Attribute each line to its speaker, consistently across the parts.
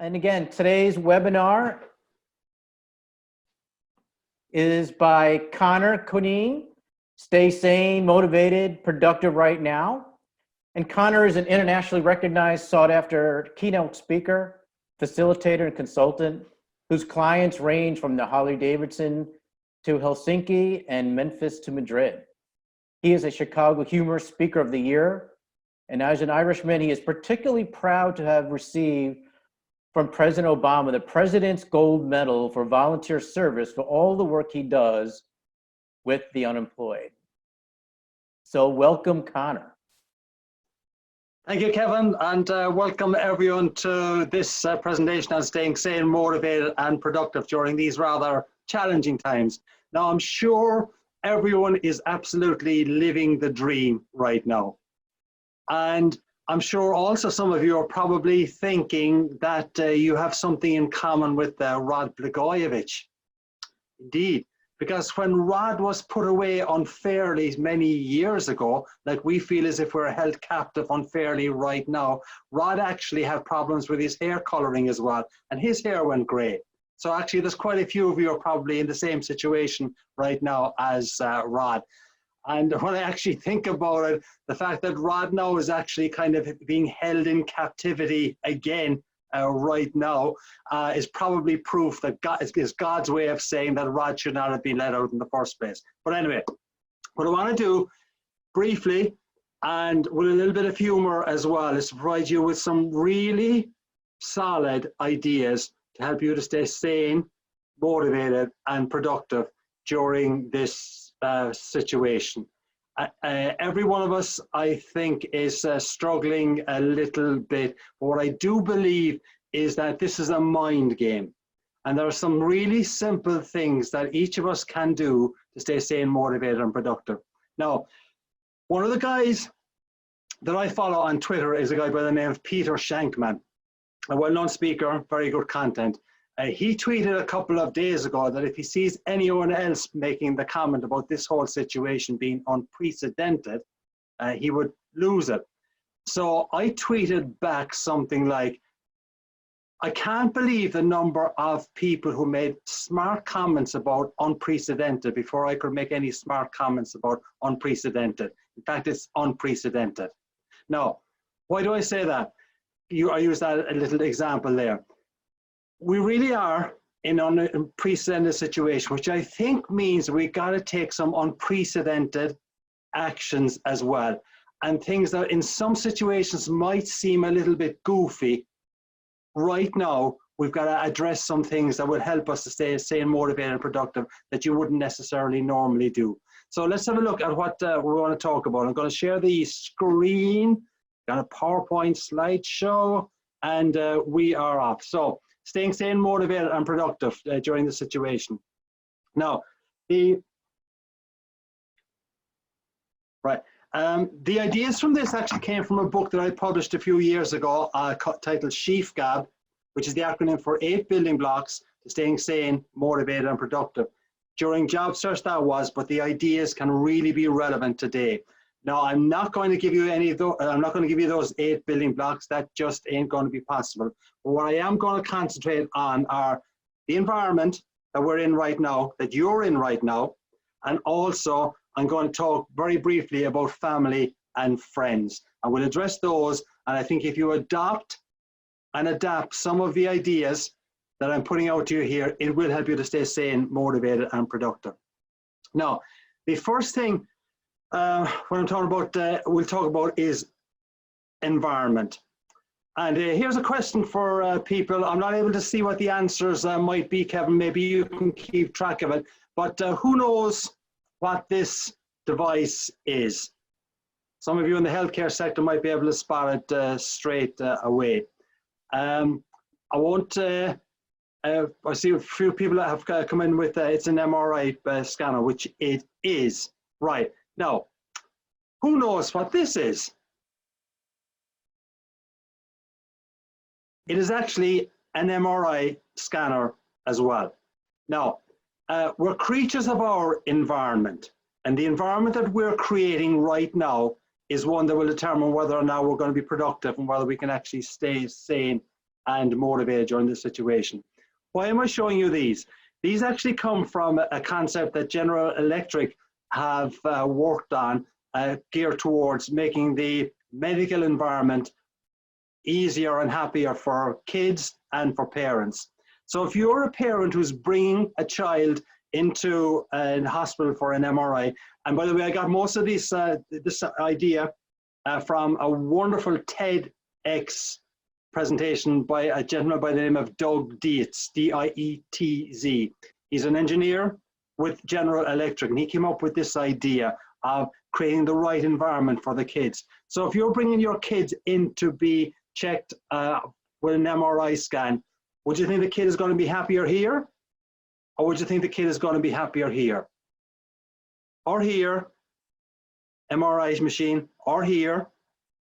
Speaker 1: And again, today's webinar is by Conor Cuneen. Stay sane, motivated, productive right now. And Conor is an internationally recognized, sought-after keynote speaker, facilitator, and consultant whose clients range from the Harley-Davidson to Helsinki and Memphis to Madrid. He is a Chicago Humor Speaker of the Year. And as an Irishman, he is particularly proud to have received from President Obama the President's Gold Medal for volunteer service for all the work he does with the unemployed. So welcome, Conor.
Speaker 2: Thank you, Kevin, and welcome everyone to this presentation on staying sane, motivated, and productive during these rather challenging times. Now, I'm sure everyone is absolutely living the dream right now. And I'm sure also some of you are probably thinking that you have something in common with Rod Blagojevich. Indeed, because when Rod was put away unfairly many years ago, like we feel as if we're held captive unfairly right now, Rod actually had problems with his hair coloring as well, and his hair went grey. So actually there's quite a few of you are probably in the same situation right now as Rod. And when I actually think about it, the fact that Rod now is actually kind of being held in captivity again right now is probably proof that God is God's way of saying that Rod should not have been let out in the first place. But anyway, what I want to do briefly and with a little bit of humor as well is to provide you with some really solid ideas to help you to stay sane, motivated, and productive during this situation. Every one of us, I think, is struggling a little bit. But what I do believe is that this is a mind game. And there are some really simple things that each of us can do to stay sane, motivated, and productive. Now, one of the guys that I follow on Twitter is a guy by the name of Peter Shankman, a well-known speaker, very good content. He tweeted a couple of days ago that if he sees anyone else making the comment about this whole situation being unprecedented, he would lose it. So I tweeted back something like, I can't believe the number of people who made smart comments about unprecedented before I could make any smart comments about unprecedented. In fact, it's unprecedented. Now, why do I say that? I use that a little example there. We really are in an unprecedented situation, which I think means we got to take some unprecedented actions as well. And things that in some situations might seem a little bit goofy, right now, we've got to address some things that will help us to stay sane, motivated, and productive that you wouldn't necessarily normally do. So let's have a look at what we want to talk about. I'm going to share the screen, got a PowerPoint slideshow, and we are off. So, staying sane, motivated, and productive during the situation. Now, the ideas from this actually came from a book that I published a few years ago titled Sheaf Gab, which is the acronym for 8 building blocks to staying sane, motivated, and productive. During job search that was, but the ideas can really be relevant today. Now, I'm not going to give you any of those, I'm not going to give you those 8 building blocks. That just ain't going to be possible. But what I am going to concentrate on are the environment that we're in right now, that you're in right now. And also, I'm going to talk very briefly about family and friends. And we'll address those. And I think if you adopt and adapt some of the ideas that I'm putting out to you here, it will help you to stay sane, motivated, and productive. Now, the first thing what I'm talking about, we'll talk about is environment. And here's a question for people. I'm not able to see what the answers might be, Kevin. Maybe you can keep track of it. But who knows what this device is? Some of you in the healthcare sector might be able to spot it straight away. I won't, I see a few people that have come in with it's an MRI scanner, which it is. Right. Now, who knows what this is? It is actually an MRI scanner as well. Now, we're creatures of our environment, and the environment that we're creating right now is one that will determine whether or not we're going to be productive and whether we can actually stay sane and motivated during this situation. Why am I showing you these? These actually come from a concept that General Electric have worked on, geared towards making the medical environment easier and happier for kids and for parents. So if you're a parent who's bringing a child into a hospital for an MRI, and by the way, I got most of this idea from a wonderful TEDx presentation by a gentleman by the name of Doug Dietz, D-I-E-T-Z. He's an engineer with General Electric, and he came up with this idea of creating the right environment for the kids. So if you're bringing your kids in to be checked with an MRI scan, would you think the kid is going to be happier here? Or would you think the kid is going to be happier here? Or here, MRI machine, or here,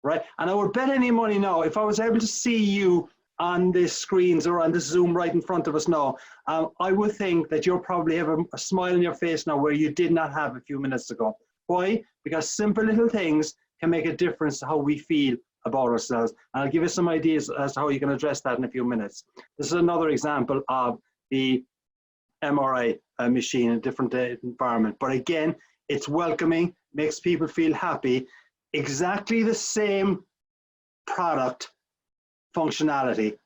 Speaker 2: right? And I would bet any money now, if I was able to see you on the screens or on the Zoom right in front of us now, I would think that you'll probably have a smile on your face now where you did not have a few minutes ago. Why? Because simple little things can make a difference to how we feel about ourselves. And I'll give you some ideas as to how you can address that in a few minutes. This is another example of the MRI machine in a different environment. But again, it's welcoming, makes people feel happy. Exactly the same product functionality,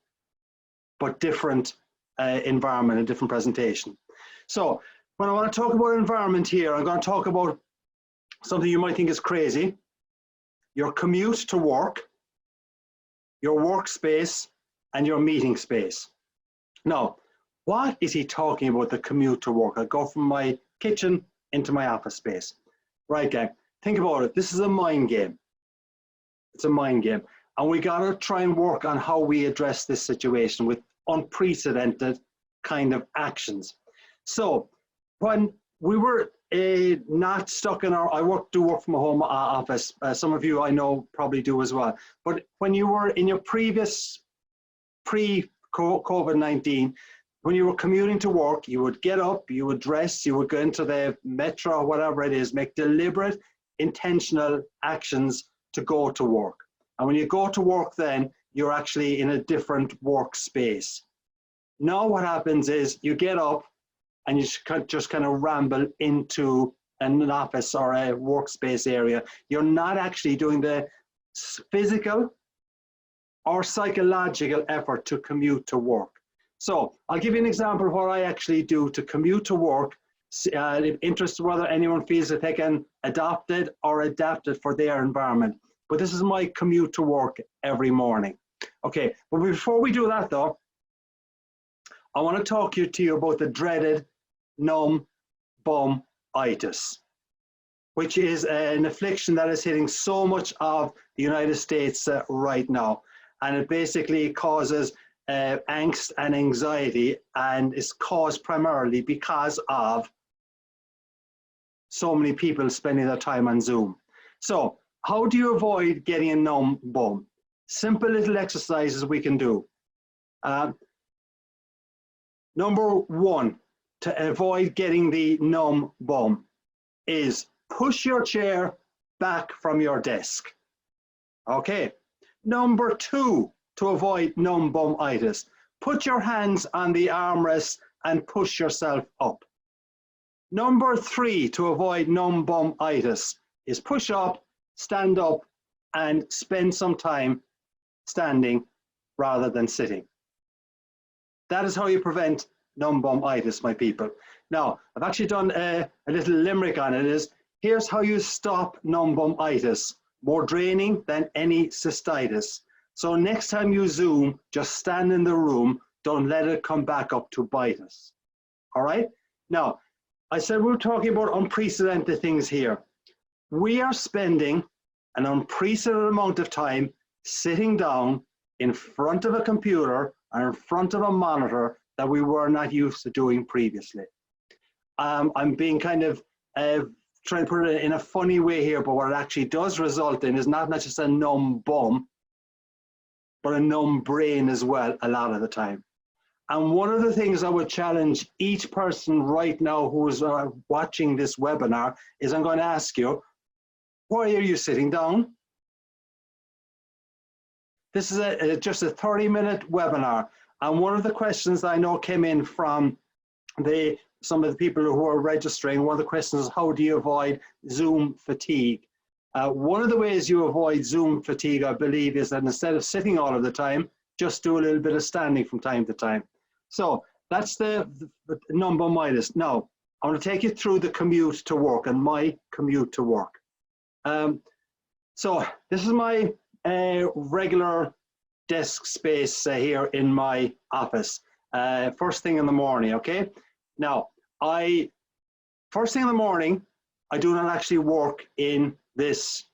Speaker 2: but different environment and different presentation. So when I want to talk about environment here, I'm going to talk about something you might think is crazy: your commute to work, your workspace, and your meeting space. Now, what is he talking about, the commute to work? I go from my kitchen into my office space. Right, gang, think about it. This is a mind game. It's a mind game. And we got to try and work on how we address this situation with unprecedented kind of actions. So when we were not stuck in our, I do work from a home office. Some of you I know probably do as well. But when you were in your previous pre-COVID-19, when you were commuting to work, you would get up, you would dress, you would go into the metro, or whatever it is, make deliberate, intentional actions to go to work. And when you go to work then, you're actually in a different workspace. Now what happens is you get up and you just kind of ramble into an office or a workspace area. You're not actually doing the physical or psychological effort to commute to work. So I'll give you an example of what I actually do to commute to work, interested whether anyone feels that they can adopt it or adapt it for their environment. But this is my commute to work every morning. Okay, but before we do that though, I want to talk to you about the dreaded numb bum-itis, which is an affliction that is hitting so much of the United States right now. And it basically causes angst and anxiety, and is caused primarily because of so many people spending their time on Zoom. So how do you avoid getting a numb bum? Simple little exercises we can do. Number one, to avoid getting the numb bum is push your chair back from your desk. Okay. Number two, to avoid numb bum-itis, put your hands on the armrest and push yourself up. Number three, to avoid numb bum-itis, is push up, stand up, and spend some time standing rather than sitting. That is how you prevent numb bum-itis, my people. Now, I've actually done a little limerick on it. Is here's how you stop numb bum-itis, more draining than any cystitis. So next time you Zoom, just stand in the room. Don't let it come back up to bite us. All right? Now, I said we're talking about unprecedented things here. We are spending an unprecedented amount of time sitting down in front of a computer or in front of a monitor that we were not used to doing previously. I'm being kind of trying to put it in a funny way here, but what it actually does result in is not just a numb bum, but a numb brain as well a lot of the time. And one of the things I would challenge each person right now who is watching this webinar is I'm going to ask you, why are you sitting down? this is just a 30-minute webinar. And one of the questions I know came in from some of the people who are registering, one of the questions is, how do you avoid Zoom fatigue? One of the ways you avoid Zoom fatigue, I believe, is that instead of sitting all of the time, just do a little bit of standing from time to time. So that's the number on my list. Now, I want to take you through the commute to work and my commute to work. So this is my regular desk space here in my office. First thing in the morning, okay? Now, first thing in the morning, I do not actually work in this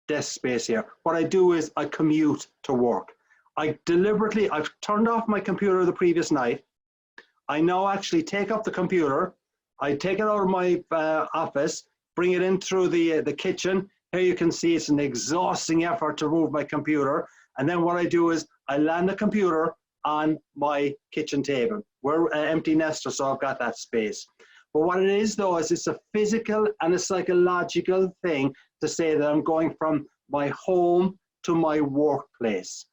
Speaker 2: desk space here. What I do is I commute to work. I've turned off my computer the previous night. I now actually take up the computer, I take it out of my office, bring it in through the kitchen. Here you can see it's an exhausting effort to move my computer. And then what I do is I land the computer on my kitchen table. We're empty nester, so I've got that space. But what it is though, is it's a physical and a psychological thing to say that I'm going from my home to my workplace.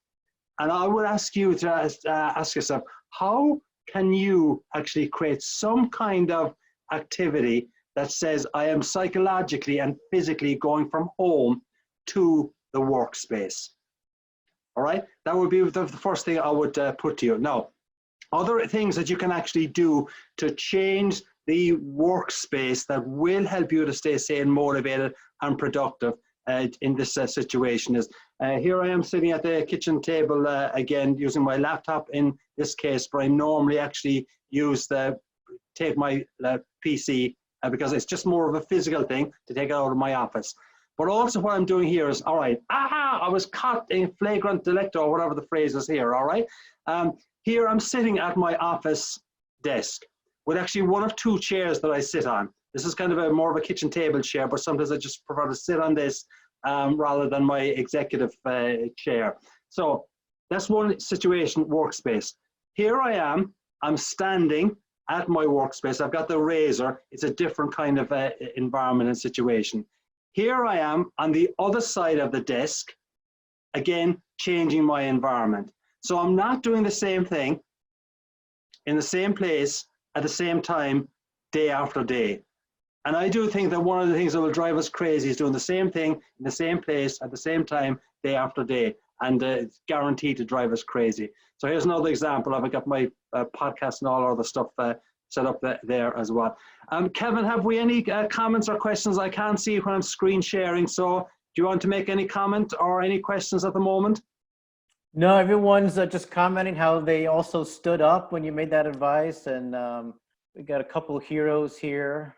Speaker 2: And I would ask you to ask yourself, how can you actually create some kind of activity that says I am psychologically and physically going from home to the workspace? All right, that would be the first thing I would put to you. Now, other things that you can actually do to change the workspace that will help you to stay sane, motivated, and productive in this situation is, here I am sitting at the kitchen table again, using my laptop in this case, but I normally actually take my PC because it's just more of a physical thing to take it out of my office. But also what I'm doing here is, all right, I was caught in flagrant delicto, or whatever the phrase is here, all right? Here I'm sitting at my office desk with actually one of two chairs that I sit on. This is kind of more of a kitchen table chair, but sometimes I just prefer to sit on this rather than my executive chair. So that's one situation, workspace. Here I am, I'm standing at my workspace. I've got the razor. It's a different kind of environment and situation. Here I am on the other side of the desk, again, changing my environment. So I'm not doing the same thing in the same place at the same time, day after day. And I do think that one of the things that will drive us crazy is doing the same thing in the same place at the same time, day after day. And it's guaranteed to drive us crazy. So here's another example. I've got my podcast and all other stuff set up there as well. Kevin, have we any comments or questions? I can't see when I'm screen sharing. So do you want to make any comment or any questions at the moment?
Speaker 1: No, everyone's just commenting how they also stood up when you made that advice. And we got a couple of heroes here,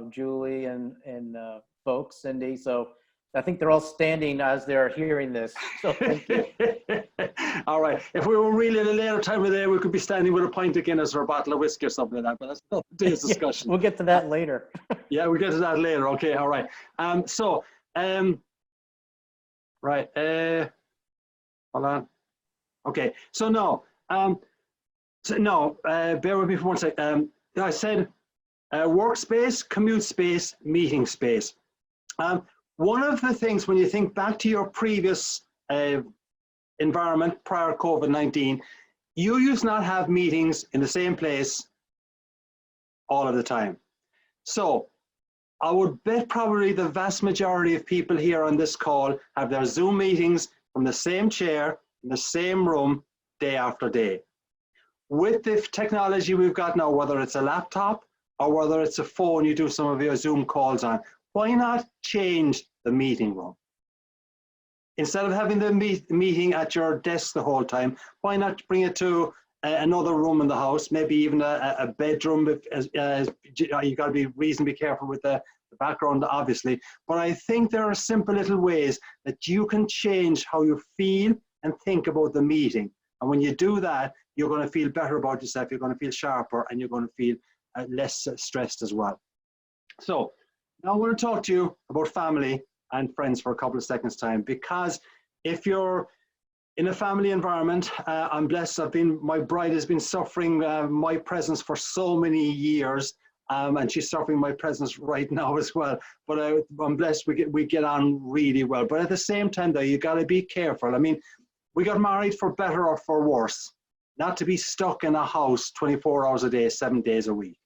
Speaker 1: Julie and folks, Cindy. So I think they're all standing as they're hearing this. So thank you.
Speaker 2: All right. If we were really at a later time of the day, we could be standing with a pint of Guinness or a bottle of whiskey or something like that. But that's not today's discussion.
Speaker 1: We'll get to that later.
Speaker 2: Yeah, we'll get to that later. Okay. All right. Right. Hold on. Okay. So no. Bear with me for one second. I said workspace, commute space, meeting space. One of the things when you think back to your previous environment prior to COVID-19, you used not have meetings in the same place all of the time. So I would bet probably the vast majority of people here on this call have their Zoom meetings from the same chair, in the same room, day after day. With the technology we've got now, whether it's a laptop or whether it's a phone you do some of your Zoom calls on, why not change the meeting room? Instead of having the meeting at your desk the whole time, why not bring it to another room in the house, maybe even a bedroom? You got to be reasonably careful with the background, obviously. But I think there are simple little ways that you can change how you feel and think about the meeting. And when you do that, you're going to feel better about yourself, you're going to feel sharper, and you're going to feel less stressed as well. So now I want to talk to you about family and friends for a couple of seconds time, because if you're in a family environment, I'm blessed. My bride has been suffering my presence for so many years, and she's suffering my presence right now as well. But I'm blessed we get on really well. But at the same time, though, you got to be careful. I mean, we got married for better or for worse, not to be stuck in a house 24 hours a day, 7 days a week.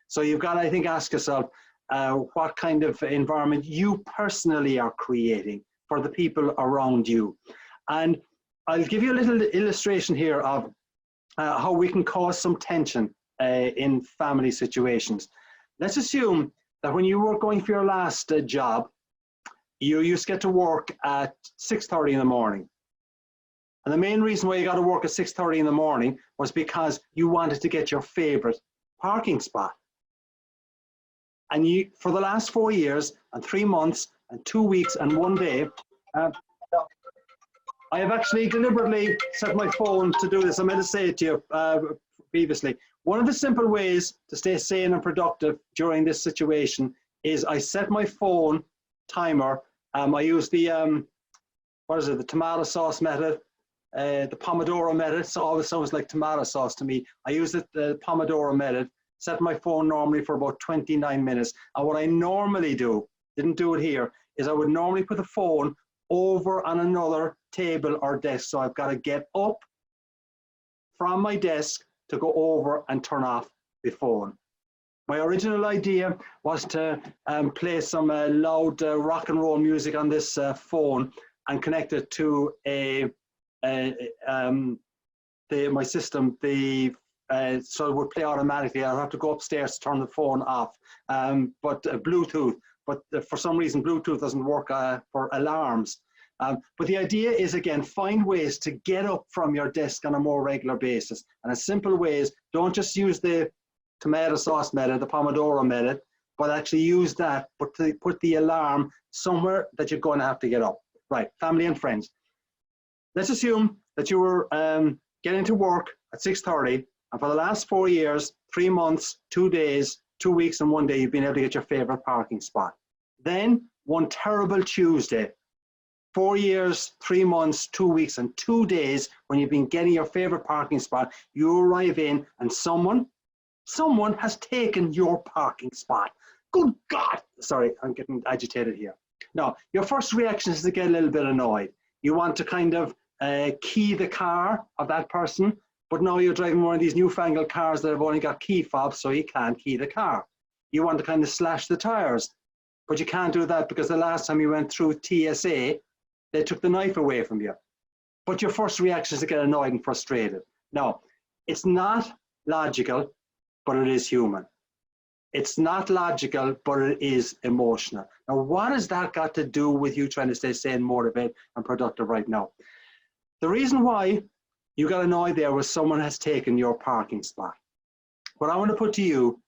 Speaker 2: So you've got to, I think, ask yourself what kind of environment you personally are creating for the people around you. And I'll give you a little illustration here of how we can cause some tension in family situations. Let's assume that when you were going for your last job, you used to get to work at 6:30 in the morning. And the main reason why you got to work at 6:30 in the morning was because you wanted to get your favorite parking spot. And you, for the last 4 years and 3 months and 2 weeks and 1 day, I have actually deliberately set my phone to do this. I'm going to say it to you previously. One of the simple ways to stay sane and productive during this situation is I set my phone timer. I use the, what is it, the tomato sauce method, the Pomodoro method. So always sounds like tomato sauce to me. I use the Pomodoro method, set my phone normally for about 29 minutes. And what I normally do, didn't do it here, is I would normally put the phone over on another table or desk. So I've got to get up from my desk to go over and turn off the phone. My original idea was to play some loud rock and roll music on this phone and connect it to my system. So it would play automatically. I'll have to go upstairs to turn the phone off. But Bluetooth. But for some reason, Bluetooth doesn't work for alarms. But the idea is, again, find ways to get up from your desk on a more regular basis. And a simple way is, don't just use the tomato sauce method, the Pomodoro method, but actually use that, but to put the alarm somewhere that you're going to have to get up. Right, family and friends. Let's assume that you were getting to work at 6:30, and for the last 4 years, 3 months, 2 days, 2 weeks and 1 day, you've been able to get your favorite parking spot. Then one terrible Tuesday, 4 years, 3 months, 2 weeks and 2 days, when you've been getting your favorite parking spot, you arrive in and someone has taken your parking spot. Good God. Sorry, I'm getting agitated here. Now, your first reaction is to get a little bit annoyed. You want to kind of key the car of that person, but now you're driving one of these newfangled cars that have only got key fobs, so you can't key the car. You want to kind of slash the tires, but you can't do that because the last time you went through TSA, they took the knife away from you. But your first reaction is to get annoyed and frustrated. Now, it's not logical, but it is human. It's not logical, but it is emotional. Now, what has that got to do with you trying to stay sane, motivated, and productive right now? The reason why you got annoyed there was someone has taken your parking spot. What I want to put to you,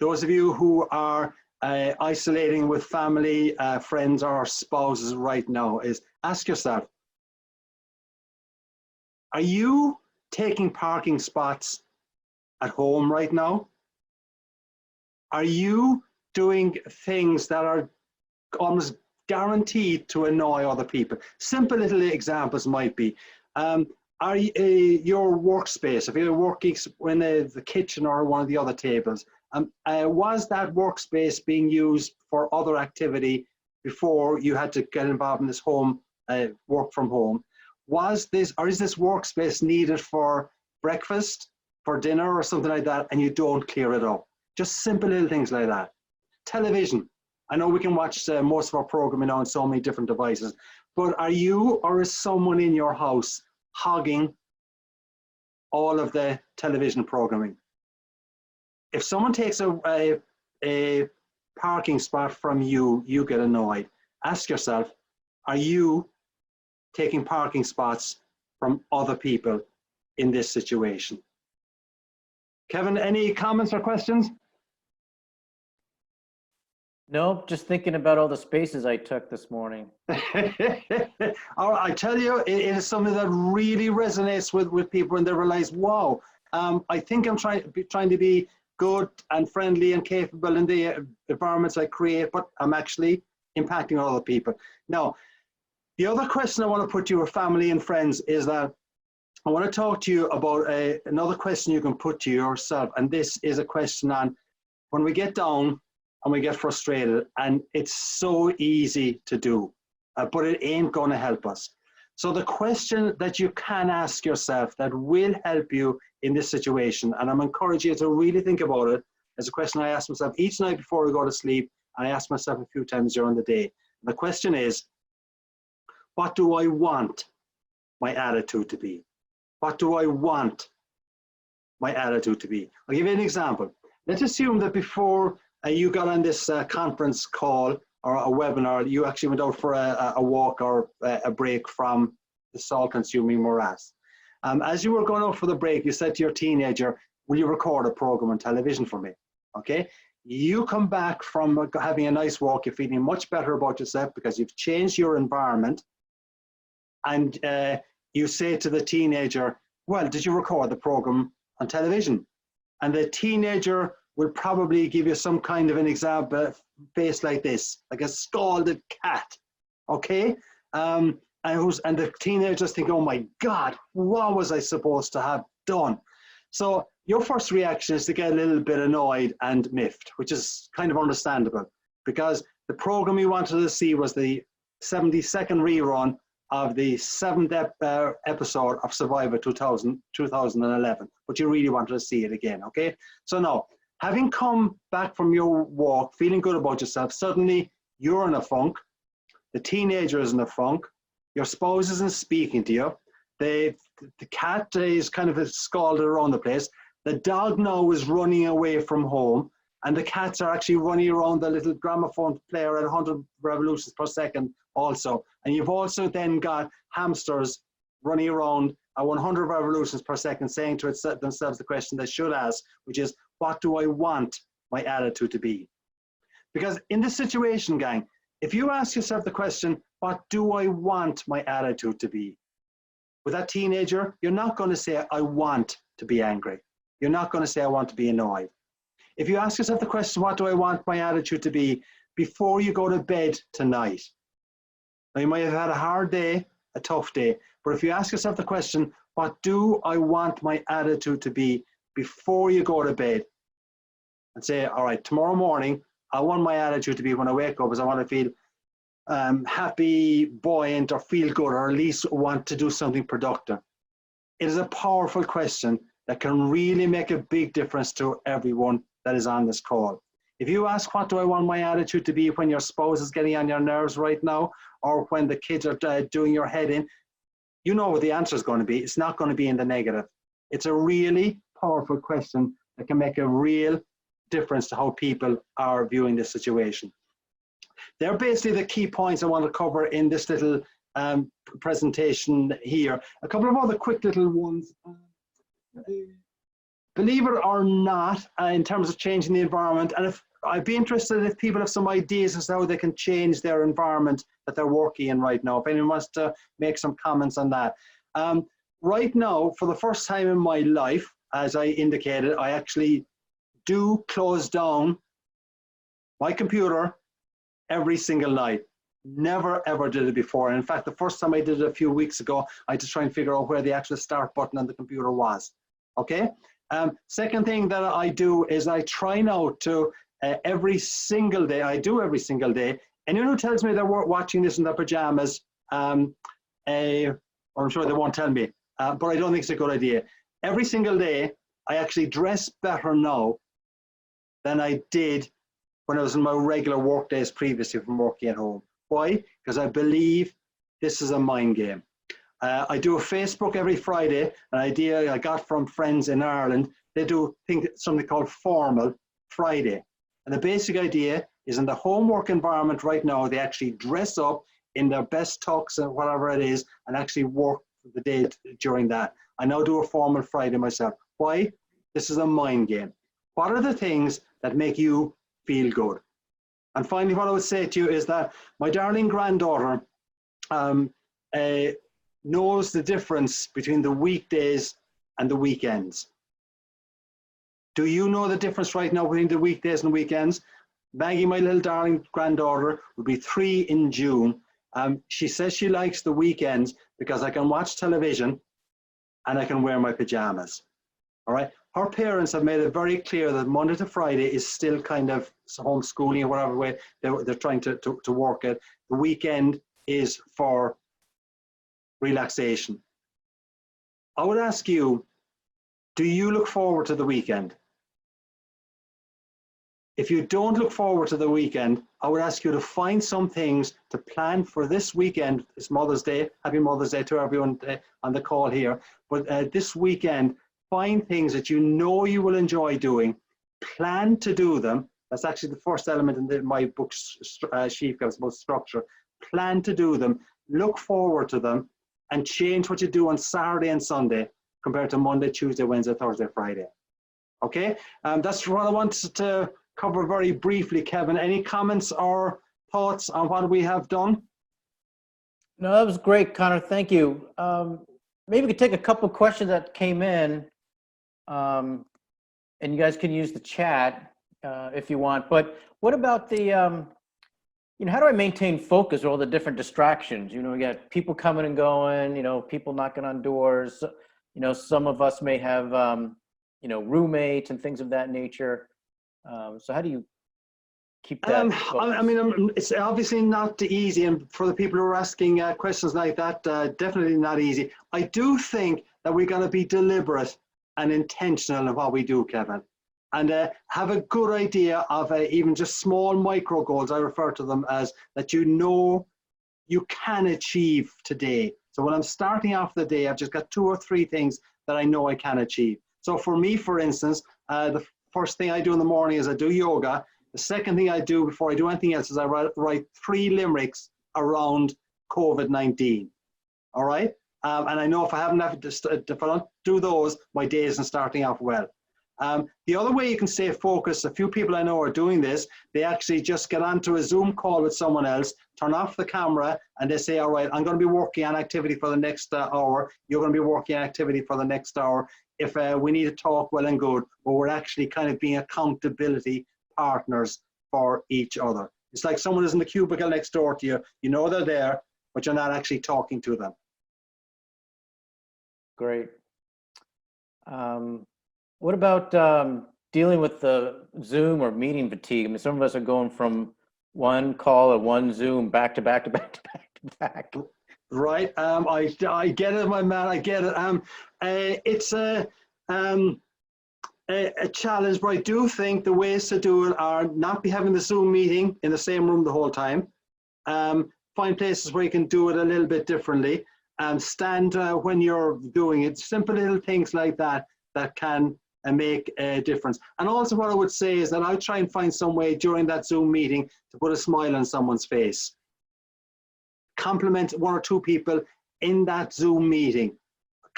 Speaker 2: those of you who are isolating with family, friends, or spouses right now, is ask yourself, are you taking parking spots at home right now? Are you doing things that are almost guaranteed to annoy other people? Simple little examples might be, are you, your workspace, if you're working in the kitchen or one of the other tables, was that workspace being used for other activity before you had to get involved in this home, work from home? Was this, or is this workspace needed for breakfast, for dinner or something like that, and you don't clear it up? Just simple little things like that. Television. I know we can watch most of our programming on so many different devices, but are you or is someone in your house hogging all of the television programming? If someone takes a parking spot from you, you get annoyed. Ask yourself, are you taking parking spots from other people in this situation? Kevin, any comments or questions?
Speaker 1: Nope, just thinking about all the spaces I took this morning.
Speaker 2: I tell you, it is something that really resonates with people when they realize, wow, I think I'm trying to be good and friendly and capable in the environments I create, but I'm actually impacting other people. Now, the other question I want to put to your family and friends is that I want to talk to you about another question you can put to yourself. And this is a question on when we get down and we get frustrated, and it's so easy to do, but it ain't going to help us. So the question that you can ask yourself that will help you in this situation, and I'm encouraging you to really think about it, is a question I ask myself each night before I go to sleep, and I ask myself a few times during the day. The question is, what do I want my attitude to be? What do I want my attitude to be? I'll give you an example. Let's assume that before you got on this conference call or a webinar, you actually went out for a walk or a break from the salt-consuming morass. As you were going out for the break, you said to your teenager, will you record a program on television for me? Okay. You come back from having a nice walk, you're feeling much better about yourself because you've changed your environment, and you say to the teenager, well, did you record the program on television? And the teenager will probably give you some kind of an example, face like this, like a scalded cat, okay? And the teenagers think, oh my God, what was I supposed to have done? So your first reaction is to get a little bit annoyed and miffed, which is kind of understandable, because the program you wanted to see was the 72nd rerun of the 7th episode of Survivor 2011, but you really wanted to see it again, okay? So now, having come back from your walk, feeling good about yourself, suddenly you're in a funk, the teenager is in a funk, your spouse isn't speaking to you, the cat is kind of scalded around the place, the dog now is running away from home, and the cats are actually running around the little gramophone player at 100 revolutions per second also. And you've also then got hamsters running around at 100 revolutions per second saying to themselves the question they should ask, which is, what do I want my attitude to be? Because in this situation, gang, if you ask yourself the question, what do I want my attitude to be? With that teenager, you're not going to say, I want to be angry. You're not going to say, I want to be annoyed. If you ask yourself the question, what do I want my attitude to be, before you go to bed tonight? Now, you might have had a hard day, a tough day, but if you ask yourself the question, what do I want my attitude to be before you go to bed? And say, all right, tomorrow morning, I want my attitude to be when I wake up is I want to feel happy, buoyant, or feel good, or at least want to do something productive. It is a powerful question that can really make a big difference to everyone that is on this call. If you ask, what do I want my attitude to be when your spouse is getting on your nerves right now, or when the kids are doing your head in, you know what the answer is going to be. It's not going to be in the negative. It's a really powerful question that can make a real difference to how people are viewing this situation. They're basically the key points I want to cover in this little presentation here. A couple of other quick little ones. Believe it or not, in terms of changing the environment, and if I'd be interested if people have some ideas as to how they can change their environment that they're working in right now. If anyone wants to make some comments on that. Right now, for the first time in my life, as I indicated, I actually do close down my computer every single night. Never ever did it before. And in fact, the first time I did it a few weeks ago, I had to try and figure out where the actual start button on the computer was. Okay. Second thing that I do is I try now to every single day, anyone who tells me they're watching this in their pajamas, I'm sure they won't tell me, but I don't think it's a good idea. Every single day, I actually dress better now than I did when I was in my regular work days previously from working at home. Why? Because I believe this is a mind game. I do a Facebook every Friday, an idea I got from friends in Ireland. They do something called Formal Friday. And the basic idea is in the homework environment right now, they actually dress up in their best tux and whatever it is, and actually work the day during that. I now do a Formal Friday myself. Why? This is a mind game. What are the things that make you feel good? And finally, what I would say to you is that my darling granddaughter knows the difference between the weekdays and the weekends. Do you know the difference right now between the weekdays and weekends? Maggie, my little darling granddaughter, will be 3 in June. She says she likes the weekends because I can watch television and I can wear my pajamas. All right. Her parents have made it very clear that Monday to Friday is still kind of homeschooling or whatever way they're trying to work it. The weekend is for relaxation. I would ask you, do you look forward to the weekend? If you don't look forward to the weekend, I would ask you to find some things to plan for this weekend. It's Mother's Day. Happy Mother's Day to everyone on the call here. But this weekend, find things that you know you will enjoy doing. Plan to do them. That's actually the first element in my book's sheet about structure. Plan to do them. Look forward to them, and change what you do on Saturday and Sunday compared to Monday, Tuesday, Wednesday, Thursday, Friday. Okay? That's what I wanted to cover very briefly. Kevin, any comments or thoughts on what we have done?
Speaker 1: No, that was great, Conor. Thank you. Maybe we could take a couple of questions that came in, and you guys can use the chat if you want. But what about the, how do I maintain focus with all the different distractions? We got people coming and going, people knocking on doors. Some of us may have, roommates and things of that nature. So how do you keep that focus?
Speaker 2: It's obviously not easy, and for the people who are asking questions like that, definitely not easy. I do think that we're going to be deliberate and intentional in what we do, Kevin, and have a good idea of even just small micro goals. I refer to them as that you can achieve today. So when I'm starting off the day, I've just got 2 or 3 things that I know I can achieve. So for me, for instance, the first thing I do in the morning is I do yoga. The second thing I do before I do anything else is I write 3 limericks around COVID-19. All right? And I know if I don't do those, my day isn't starting off well. The other way you can stay focused, a few people I know are doing this, they actually just get onto a Zoom call with someone else, turn off the camera, and they say, all right, I'm going to be working on activity for the next hour. You're going to be working on activity for the next hour. If we need to talk, well and good, but we're actually kind of being accountability partners for each other. It's like someone is in the cubicle next door to you. You know they're there, but you're not actually talking to them.
Speaker 1: Great. What about dealing with the Zoom or meeting fatigue? Some of us are going from one call or one Zoom back to back to back to back to back.
Speaker 2: Right. I get it, my man. I get it. It's a challenge, but I do think the ways to do it are not be having the Zoom meeting in the same room the whole time. Find places where you can do it a little bit differently. Stand when you're doing it. Simple little things like that can make a difference. And also what I would say is that I'll try and find some way during that Zoom meeting to put a smile on someone's face. Compliment 1 or 2 people in that Zoom meeting.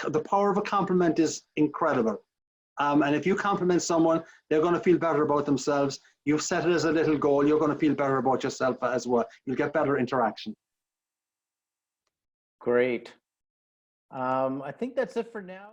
Speaker 2: The power of a compliment is incredible. And if you compliment someone, they're going to feel better about themselves. You've set it as a little goal. You're going to feel better about yourself as well. You'll get better interaction.
Speaker 1: Great. I think that's it for now.